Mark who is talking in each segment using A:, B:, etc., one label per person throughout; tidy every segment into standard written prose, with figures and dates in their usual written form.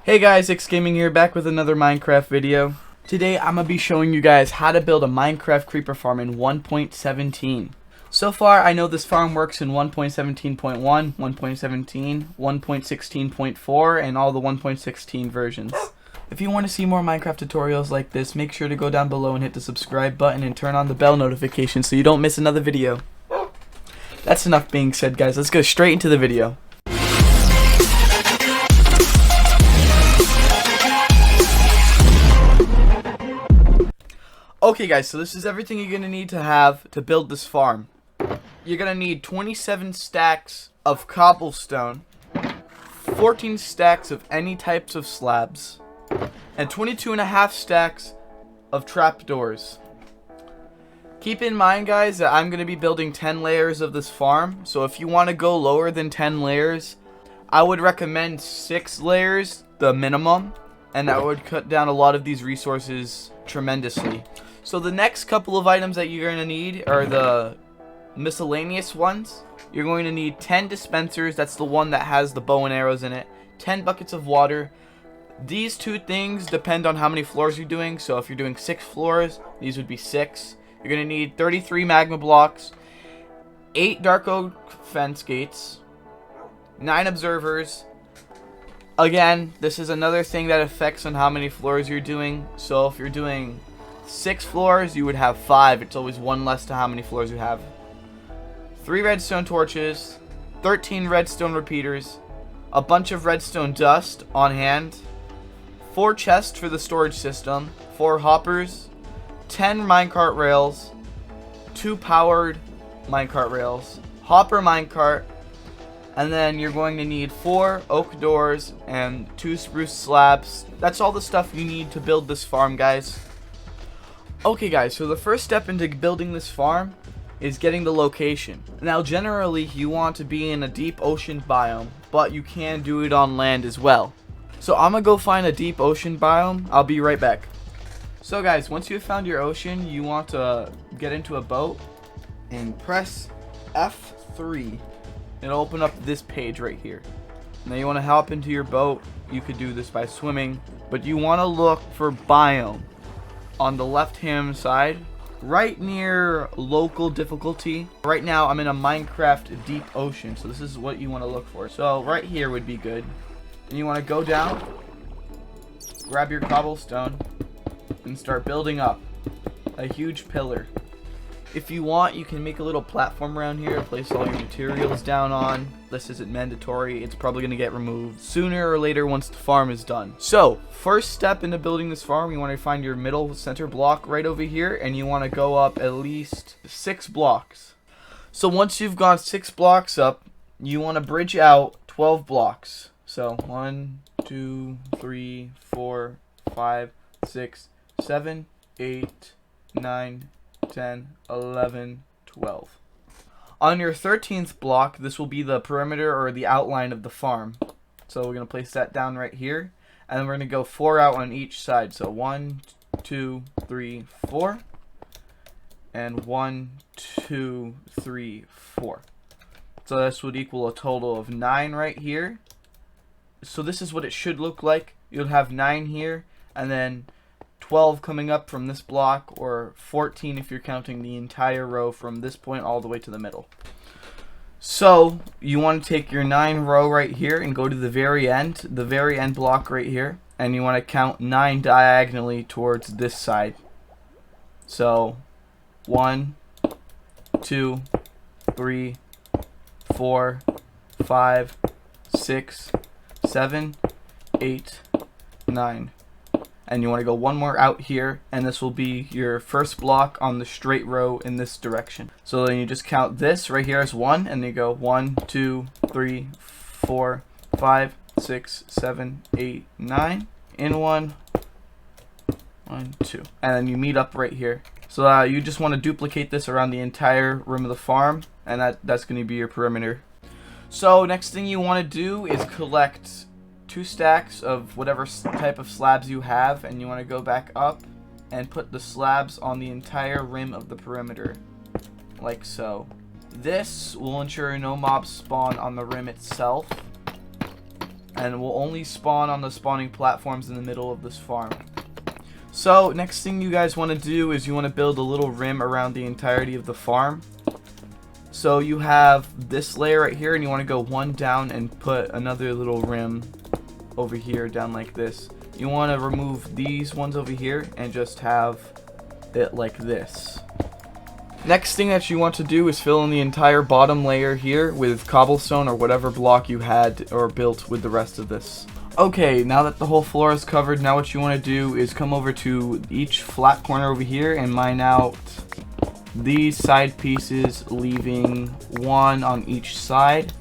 A: Hey guys, X Gaming here, back with another Minecraft video. Today I'm gonna be showing you guys how to build a Minecraft creeper farm in 1.17. So far I know this farm works in 1.17.1, 1.17, 1.16.4, and all the 1.16 versions. If you want to see more Minecraft tutorials like this, make sure to go down below and hit the subscribe button and turn on the bell notification so you don't miss another video. That's enough being said, guys. Let's go straight into the video. Okay guys, so this is everything you're going to need to have to build this farm. You're going to need 27 stacks of cobblestone, 14 stacks of any types of slabs, and 22.5 stacks of trapdoors. Keep in mind, guys, that I'm going to be building 10 layers of this farm, so if you want to go lower than 10 layers, I would recommend 6 layers, the minimum, and that would cut down a lot of these resources tremendously. So the next couple of items that you're going to need are the miscellaneous ones. You're going to need 10 dispensers, that's the one that has the bow and arrows in it, 10 buckets of water. These two things depend on how many floors you're doing, so if you're doing 6 floors, these would be 6. You're going to need 33 magma blocks, 8 dark oak fence gates, 9 observers. Again, this is another thing that affects on how many floors you're doing, so if you're doing 6 floors, you would have 5. It's always 1 less to how many floors you have. 3 redstone torches, 13 redstone repeaters, a bunch of redstone dust on hand, 4 chests for the storage system, 4 hoppers, 10 minecart rails, 2 powered minecart rails, hopper minecart, and then you're going to need 4 oak doors and 2 spruce slabs. That's all the stuff you need to build this farm, guys. Okay guys, so the first step into building this farm is getting the location. Now generally you want to be in a deep ocean biome, but you can do it on land as well. So I'm gonna go find a deep ocean biome. I'll be right back. So guys, once you've found your ocean, you want to get into a boat and press F3. It'll open up this page right here. Now you want to hop into your boat. You could do this by swimming, but you want to look for biome on the left hand side, right near local difficulty. Right now I'm in a Minecraft deep ocean, so this is what you want to look for. So right here would be good. And you want to go down, grab your cobblestone, and start building up a huge pillar. If you want, you can make a little platform around here, place all your materials down on. This isn't mandatory. It's probably going to get removed sooner or later once the farm is done. So, first step into building this farm, you want to find your middle center block right over here, and you want to go up at least 6 blocks. So once you've gone 6 blocks up, you want to bridge out 12 blocks. So 1, 2, 3, 4, 5, 6, 7, 8, 9, 10, 11, 12. On your 13th block, this will be the perimeter or the outline of the farm. So we're going to place that down right here. And then we're going to go 4 out on each side. So 1, 2, 3, 4. And 1, 2, 3, 4. So this would equal a total of 9 right here. So this is what it should look like. You'll have 9 here. And then 12 coming up from this block, or 14 if you're counting the entire row from this point all the way to the middle. So you want to take your 9 row right here and go to the very end block right here, and you want to count 9 diagonally towards this side. So 1, 2, 3, 4, 5, 6, 7, 8, 9. And you want to go 1 more out here, and this will be your first block on the straight row in this direction. So then you just count this right here as 1, and you go 1, 2, 3, 4, 5, 6, 7, 8, 9. In 1, 1, 2. And then you meet up right here. So you just want to duplicate this around the entire room of the farm, and that's going to be your perimeter. So next thing you want to do is collect 2 stacks of whatever type of slabs you have, and you want to go back up and put the slabs on the entire rim of the perimeter, like so. This will ensure no mobs spawn on the rim itself, and will only spawn on the spawning platforms in the middle of this farm. So next thing you guys want to do is you want to build a little rim around the entirety of the farm. So you have this layer right here, and you want to go one down and put another little rim over here down like this. You want to remove these ones over here and just have it like this. Next thing that you want to do is fill in the entire bottom layer here with cobblestone or whatever block you had or built with the rest of this. Okay, now that the whole floor is covered, now what you want to do is come over to each flat corner over here and mine out these side pieces, leaving one on each side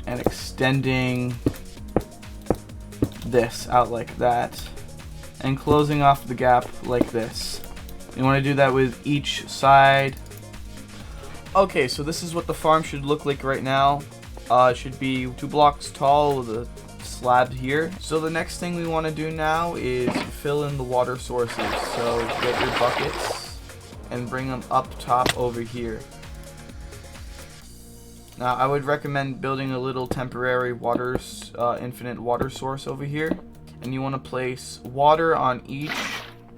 A: and extending this out like that and closing off the gap like this. You want to do that with each side. Okay, so this is what the farm should look like right now. It should be 2 blocks tall with a slab here. So the next thing we want to do now is fill in the water sources. So get your buckets and bring them up top over here. Now I would recommend building a little temporary infinite water source over here. And you want to place water on each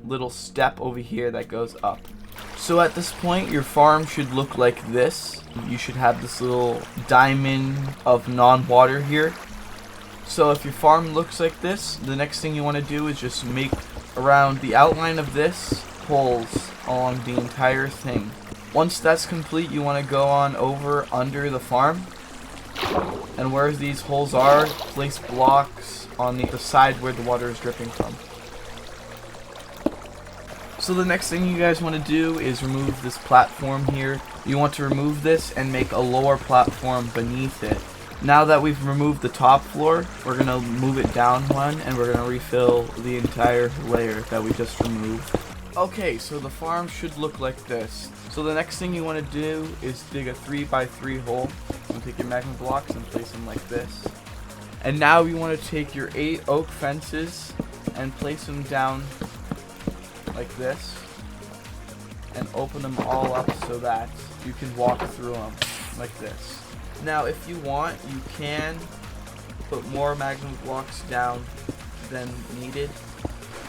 A: little step over here that goes up. So at this point your farm should look like this. You should have this little diamond of non-water here. So if your farm looks like this, the next thing you want to do is just make around the outline of this holes along the entire thing. Once that's complete, you want to go on over under the farm, and where these holes are, place blocks on the side where the water is dripping from. So the next thing you guys want to do is remove this platform here. You want to remove this and make a lower platform beneath it. Now that we've removed the top floor, we're going to move it down one, and we're going to refill the entire layer that we just removed. Okay, so the farm should look like this. So the next thing you want to do is dig a 3x3 hole. And take your magma blocks and place them like this. And now you want to take your 8 oak fences and place them down like this. And open them all up so that you can walk through them like this. Now if you want, you can put more magma blocks down than needed.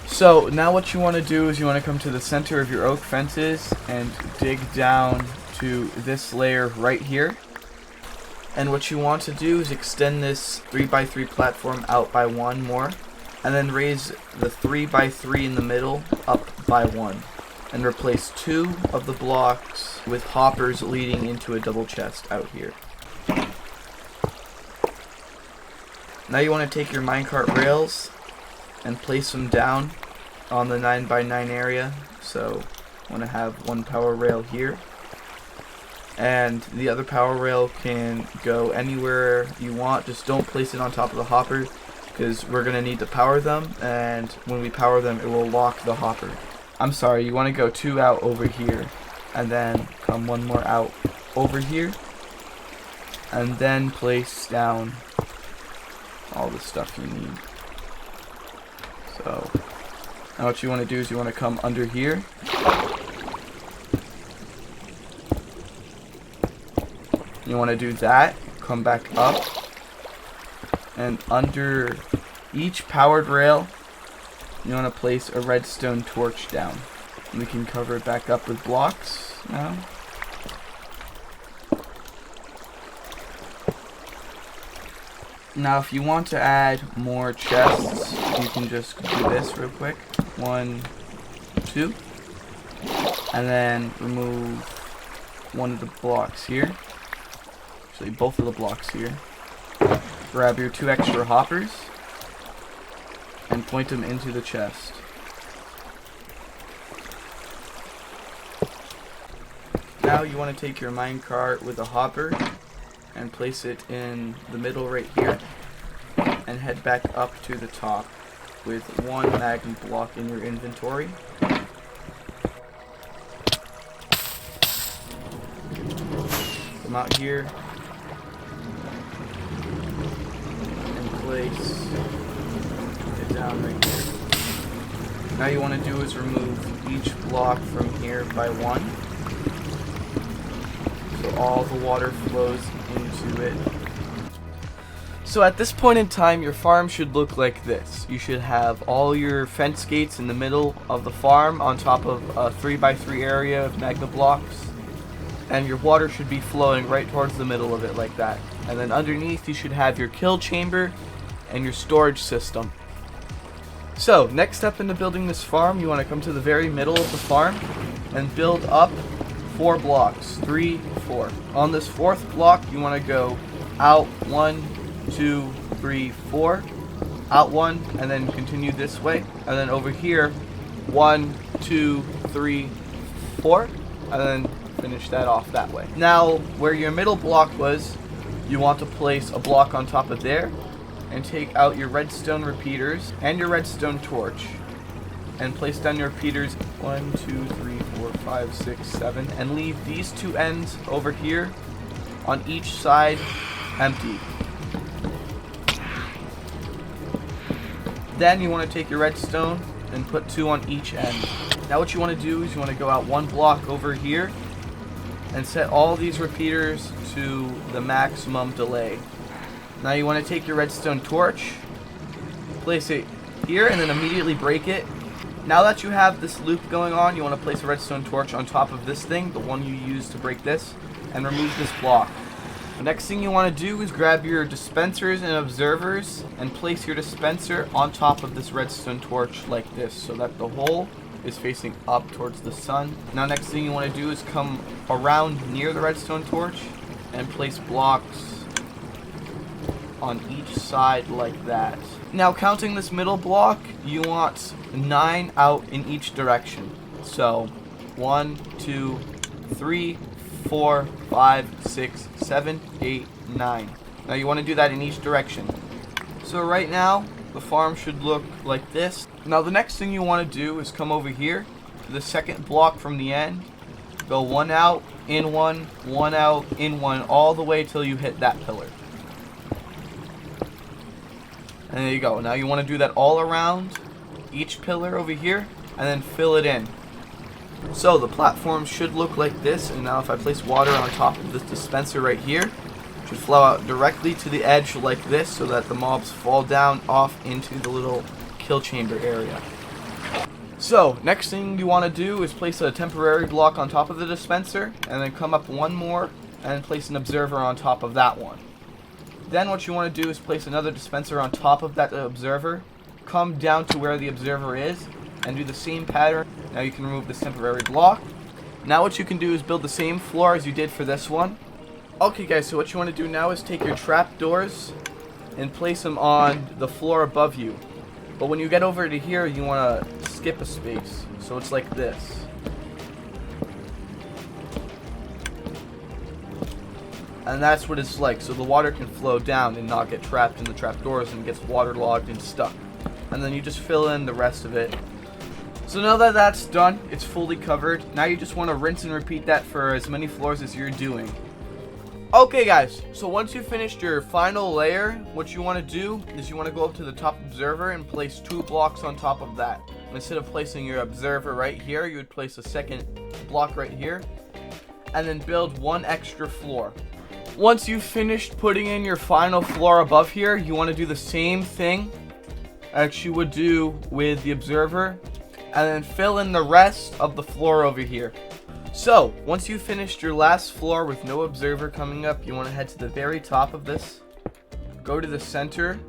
A: So now what you want to do is you want to come to the center of your oak fences and dig down to this layer right here. And what you want to do is extend this 3x3 platform out by 1 more, and then raise the 3x3 in the middle up by 1, and replace 2 of the blocks with hoppers leading into a double chest out here. Now you want to take your minecart rails and place them down on the 9x9 area. So you want to have 1 power rail here, and the other power rail can go anywhere you want. Just don't place it on top of the hopper, because we're going to need to power them, and when we power them it will lock the hopper. I'm sorry, you want to go 2 out over here, and then come 1 more out over here, and then place down all the stuff you need. So now what you want to do is you want to come under here, you want to do that, come back up, and under each powered rail you want to place a redstone torch down. And we can cover it back up with blocks now. Now if you want to add more chests, you can just do this real quick. 1, 2, and then remove 1 of the blocks here. Actually both of the blocks here. Grab your 2 extra hoppers and point them into the chest. Now you want to take your minecart with a hopper and place it in the middle right here, and head back up to the top with 1 magma block in your inventory. Come out here and place it down right here. Now you want to do is remove each block from here by 1, so all the water flows into it. So at this point in time, your farm should look like this. You should have all your fence gates in the middle of the farm on top of a 3x3 area of magma blocks. And your water should be flowing right towards the middle of it like that. And then underneath you should have your kill chamber and your storage system. So next step into building this farm, you want to come to the very middle of the farm and build up 4 blocks. 3, 4. On this 4th block you want to go out 1, 2, 3, 4, out 1, and then continue this way, and then over here 1, 2, 3, 4, and then finish that off that way. Now where your middle block was, you want to place a block on top of there and take out your redstone repeaters and your redstone torch and place down your repeaters 1, 2, 3, 4, 5, 6, 7, and leave these 2 ends over here on each side empty. Then you want to take your redstone and put 2 on each end. Now what you want to do is you want to go out 1 block over here and set all these repeaters to the maximum delay. Now you want to take your redstone torch, place it here, and then immediately break it. Now that you have this loop going on, you want to place a redstone torch on top of this thing, the one you used to break this, and remove this block. The next thing you want to do is grab your dispensers and observers and place your dispenser on top of this redstone torch like this so that the hole is facing up towards the sun. Now next thing you want to do is come around near the redstone torch and place blocks on each side like that. Now counting this middle block, you want 9 out in each direction. So 1, 2, 3, 4, 5, 6, 7, 8, 9. Now you want to do that in each direction. So right now, the farm should look like this. Now the next thing you want to do is come over here to the second block from the end. Go 1 out, in 1, 1 out, in 1, all the way till you hit that pillar. And there you go. Now you want to do that all around each pillar over here and then fill it in. So the platform should look like this, and now if I place water on top of this dispenser right here, it should flow out directly to the edge like this so that the mobs fall down off into the little kill chamber area. So next thing you want to do is place a temporary block on top of the dispenser and then come up 1 more and place an observer on top of that one. Then what you want to do is place another dispenser on top of that observer, come down to where the observer is, and do the same pattern. Now you can remove this temporary block. Now what you can do is build the same floor as you did for this one. Okay guys, so what you want to do now is take your trapdoors and place them on the floor above you. But when you get over to here, you want to skip a space. So it's like this. And that's what it's like, so the water can flow down and not get trapped in the trapdoors and gets waterlogged and stuck. And then you just fill in the rest of it. So now that that's done, it's fully covered. Now you just want to rinse and repeat that for as many floors as you're doing. Okay guys, so once you've finished your final layer, what you want to do is you want to go up to the top observer and place 2 blocks on top of that. Instead of placing your observer right here, you would place a second block right here, and then build 1 extra floor. Once you've finished putting in your final floor above here, you want to do the same thing as you would do with the observer, and then fill in the rest of the floor over here. So once you've finished your last floor with no observer coming up, you want to head to the very top of this, go to the center,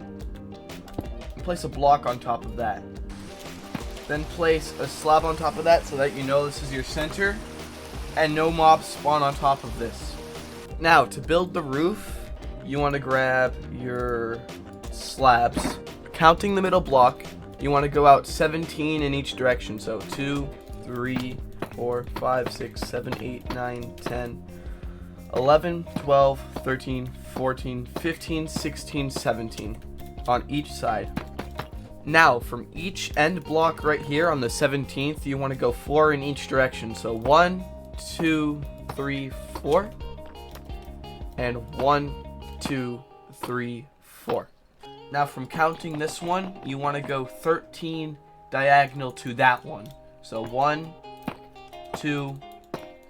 A: and place a block on top of that. Then place a slab on top of that so that you know this is your center, and no mobs spawn on top of this. Now to build the roof, you want to grab your slabs. Counting the middle block, you want to go out 17 in each direction. So 2, 3, 4, 5, 6, 7, 8, 9, 10, 11, 12, 13, 14, 15, 16, 17 on each side. Now from each end block right here on the 17th, you want to go 4 in each direction. So 1, 2, 3, 4, and 1, 2, 3, 4. Now from counting this one, you want to go 13 diagonal to that one. So 1, 2,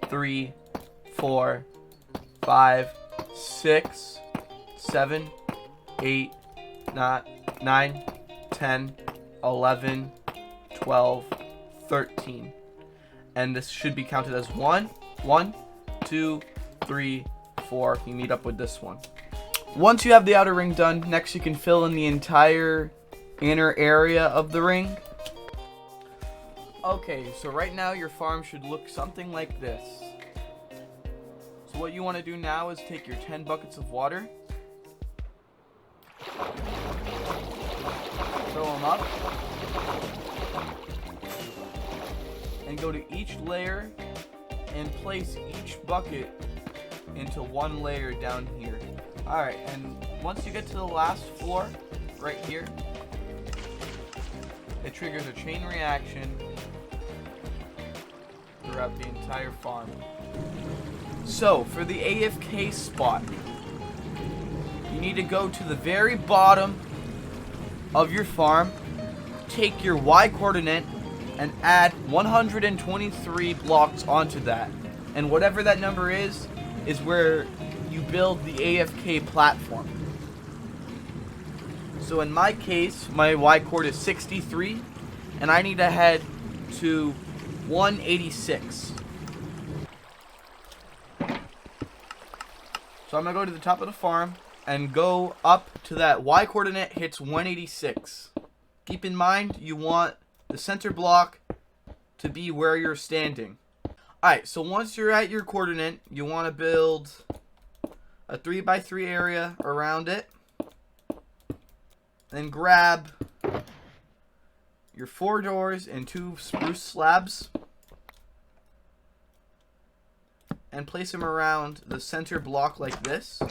A: 3, 4, 5, 6, 7, 8, 9, 10, 11, 12, 13. And this should be counted as 1, 2, 3, 4. You meet up with this one. Once you have the outer ring done, next you can fill in the entire inner area of the ring. Okay, so right now your farm should look something like this. So what you want to do now is take your 10 buckets of water, fill them up, and go to each layer and place each bucket into one layer down here. Alright, and once you get to the last floor, right here, it triggers a chain reaction throughout the entire farm. So, for the Afk Spot, you need to go to the very bottom of your farm, take your Y coordinate, and add 123 blocks onto that. And whatever that number is where you build the Afk platform. So in my case, my Y coordinate is 63, and I need to head to 186. So I'm going to go to the top of the farm and go up to that Y coordinate hits 186. Keep in mind, you want the center block to be where you're standing. Alright, so once you're at your coordinate, you want to build a 3x3 area around it. Then grab your 4 doors and 2 spruce slabs and place them around the center block like this.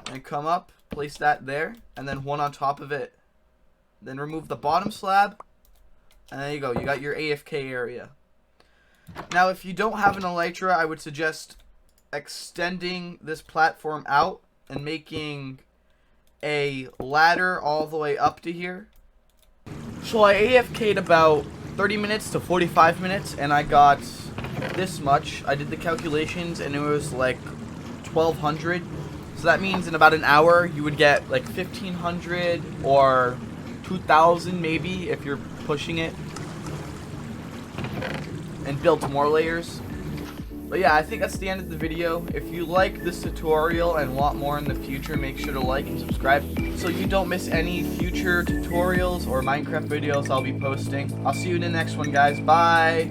A: And come up, place that there, and then one on top of it. Then remove the bottom slab, and there you go, you got your Afk area. Now if you don't have an elytra, I would suggest extending this platform out and making a ladder all the way up to here. So I AFK'd about 30 minutes to 45 minutes, and I got this much. I did the calculations, and it was like 1200. So that means in about an hour, you would get like 1500 or 2000 maybe if you're pushing it, and built more layers. But yeah, I think that's the end of the video. If you like this tutorial and want more in the future, make sure to like and subscribe so you don't miss any future tutorials or Minecraft videos I'll be posting. I'll see you in the next one, guys. Bye!